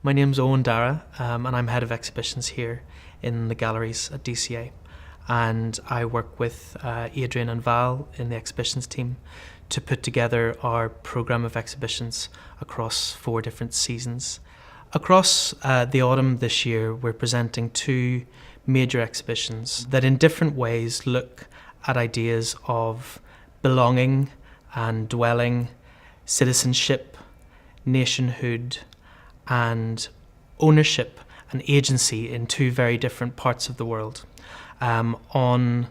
My name's Eoin Dara, and I'm head of exhibitions here in the galleries at DCA. And I work with Adrian and Val in the exhibitions team to put together our programme of exhibitions across 4 different seasons. Across the autumn this year, we're presenting 2 major exhibitions that in different ways look at ideas of belonging and dwelling, citizenship, nationhood, and ownership and agency in 2 very different parts of the world. On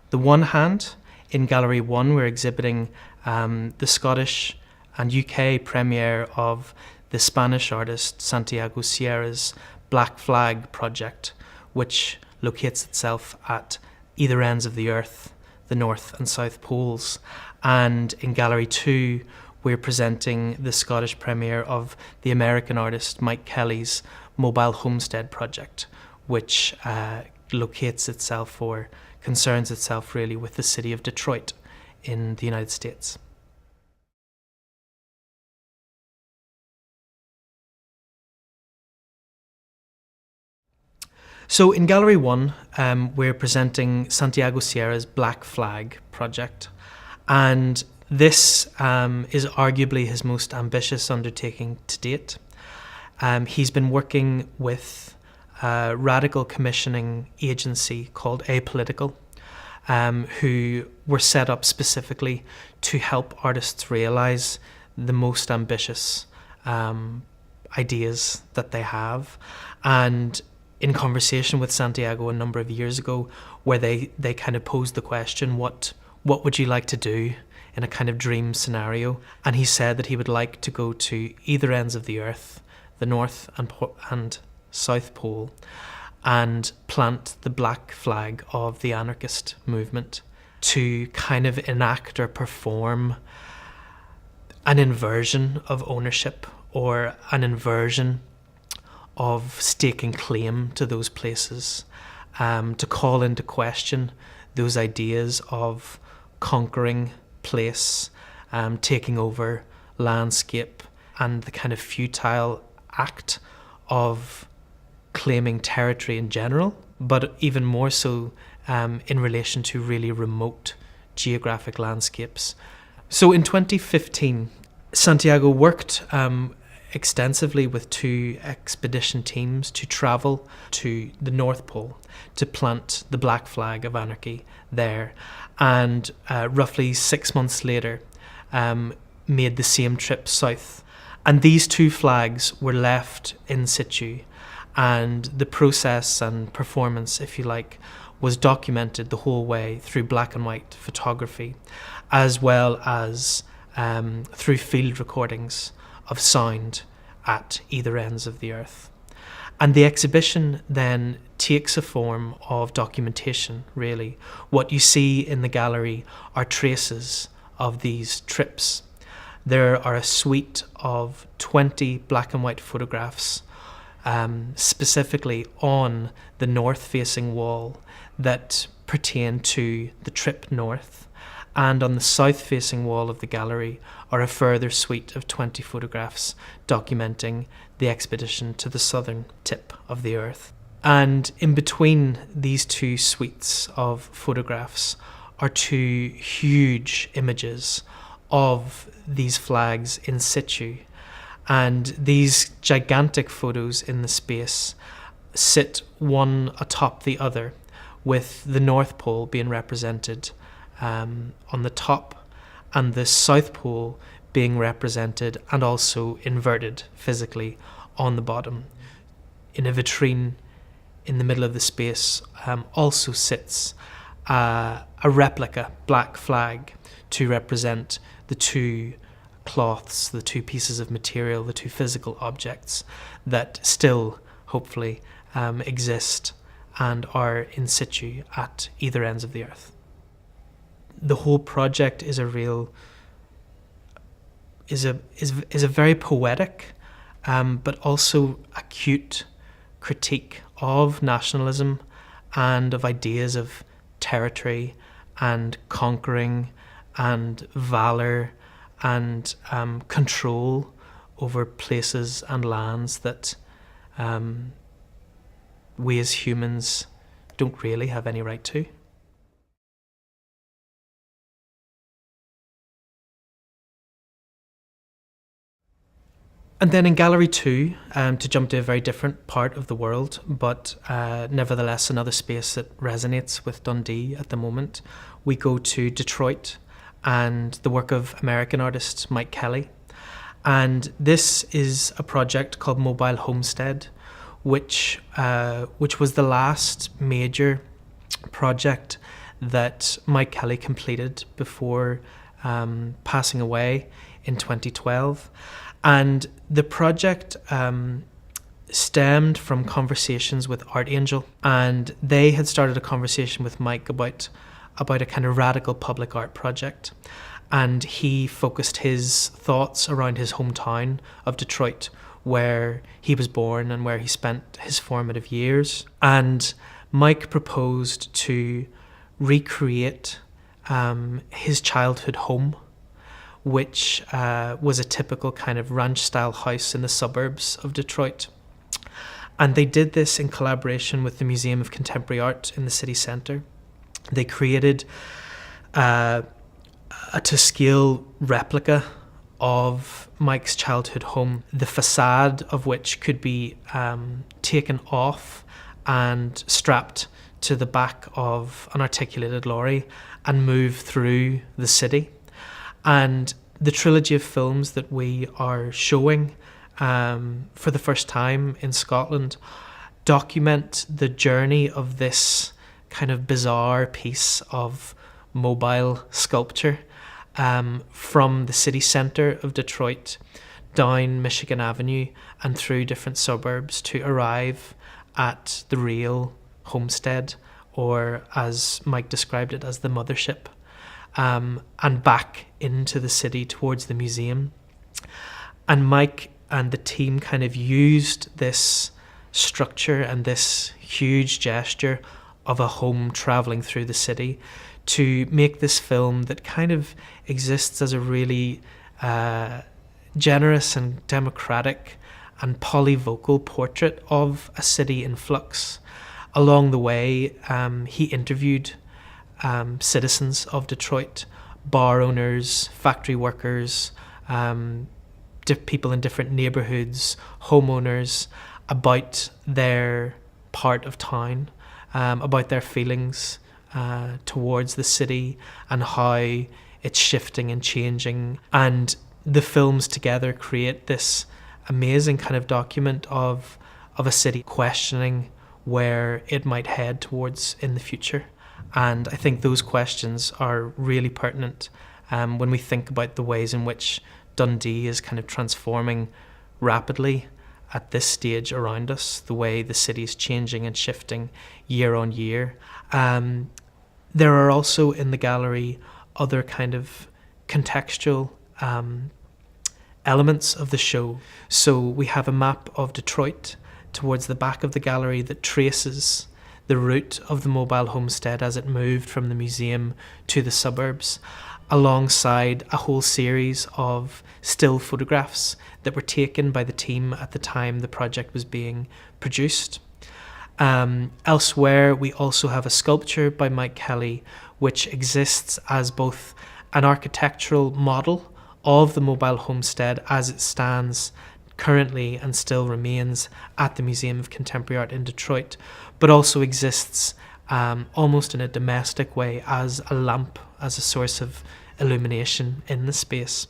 the one hand, in Gallery 1, we're exhibiting the Scottish and UK premiere of the Spanish artist Santiago Sierra's Black Flag project, which locates itself at either ends of the Earth, the North and South Poles. And in Gallery 2, we're presenting the Scottish premiere of the American artist Mike Kelley's Mobile Homestead project, which locates itself or concerns itself really with the city of Detroit in the United States. So in Gallery 1, we're presenting Santiago Sierra's Black Flag project, and this is arguably his most ambitious undertaking to date. He's been working with a radical commissioning agency called Apolitical, who were set up specifically to help artists realise the most ambitious ideas that they have. And in conversation with Santiago a number of years ago, where they kind of posed the question, what would you like to do in a kind of dream scenario? And he said that he would like to go to either ends of the Earth, the North and South Pole, and plant the black flag of the anarchist movement to kind of enact or perform an inversion of ownership or an inversion of staking claim to those places, to call into question those ideas of conquering place, taking over landscape, and the kind of futile act of claiming territory in general, but even more so in relation to really remote geographic landscapes. So in 2015, Santiago worked extensively with 2 expedition teams to travel to the North Pole to plant the black flag of anarchy there, and roughly 6 months later made the same trip south. And these 2 flags were left in situ, and the process and performance, if you like, was documented the whole way through black and white photography, as well as through field recordings of sound at either ends of the Earth. And the exhibition then takes a form of documentation, really. What you see in the gallery are traces of these trips. There are a suite of 20 black and white photographs, specifically on the north-facing wall, that pertain to the trip north. And on the south-facing wall of the gallery are a further suite of 20 photographs documenting the expedition to the southern tip of the Earth. And in between these 2 suites of photographs are 2 huge images of these flags in situ. And these gigantic photos in the space sit one atop the other, with the North Pole being represented on the top and the South Pole being represented and also inverted physically on the bottom. In a vitrine in the middle of the space also sits a replica black flag to represent the 2 cloths, the 2 pieces of material, the 2 physical objects that still, hopefully, exist and are in situ at either ends of the Earth. The whole project is a very poetic, but also acute critique of nationalism and of ideas of territory and conquering and valour and control over places and lands that we as humans don't really have any right to. And then in Gallery 2, to jump to a very different part of the world, but nevertheless another space that resonates with Dundee at the moment, we go to Detroit and the work of American artist Mike Kelley. And this is a project called Mobile Homestead, which was the last major project that Mike Kelley completed before passing away in 2012. And the project stemmed from conversations with Art Angel, and they had started a conversation with Mike about a kind of radical public art project. And he focused his thoughts around his hometown of Detroit, where he was born and where he spent his formative years. And Mike proposed to recreate his childhood home, which was a typical kind of ranch-style house in the suburbs of Detroit. And they did this in collaboration with the Museum of Contemporary Art in the city centre. They created a to-scale replica of Mike's childhood home, the facade of which could be taken off and strapped to the back of an articulated lorry and move through the city. And the trilogy of films that we are showing for the first time in Scotland document the journey of this kind of bizarre piece of mobile sculpture from the city centre of Detroit down Michigan Avenue and through different suburbs to arrive at the real Homestead, or as Mike described it, as the mothership. And back into the city towards the museum. And Mike and the team kind of used this structure and this huge gesture of a home travelling through the city to make this film that kind of exists as a really generous and democratic and polyvocal portrait of a city in flux. Along the way, he interviewed citizens of Detroit, bar owners, factory workers, people in different neighbourhoods, homeowners, about their part of town, about their feelings towards the city and how it's shifting and changing. And the films together create this amazing kind of document of a city questioning where it might head towards in the future. And I think those questions are really pertinent when we think about the ways in which Dundee is kind of transforming rapidly at this stage around us, the way the city is changing and shifting year on year. There are also in the gallery other kind of contextual elements of the show. So we have a map of Detroit towards the back of the gallery that traces the route of the mobile homestead as it moved from the museum to the suburbs, alongside a whole series of still photographs that were taken by the team at the time the project was being produced. Elsewhere, we also have a sculpture by Mike Kelley, which exists as both an architectural model of the mobile homestead as it stands currently and still remains at the Museum of Contemporary Art in Detroit, but also exists almost in a domestic way as a lamp, as a source of illumination in the space.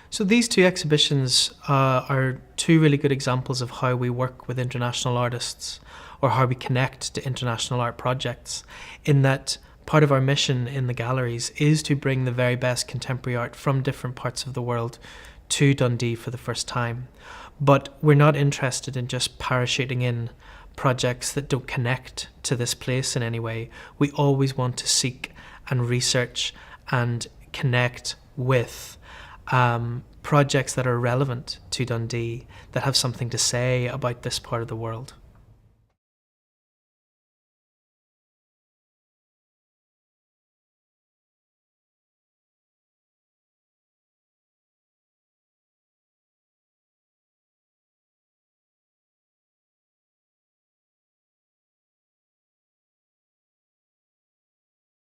So these two exhibitions are two really good examples of how we work with international artists, or how we connect to international art projects, in that part of our mission in the galleries is to bring the very best contemporary art from different parts of the world to Dundee for the first time. But we're not interested in just parachuting in projects that don't connect to this place in any way. We always want to seek and research and connect with projects that are relevant to Dundee, that have something to say about this part of the world.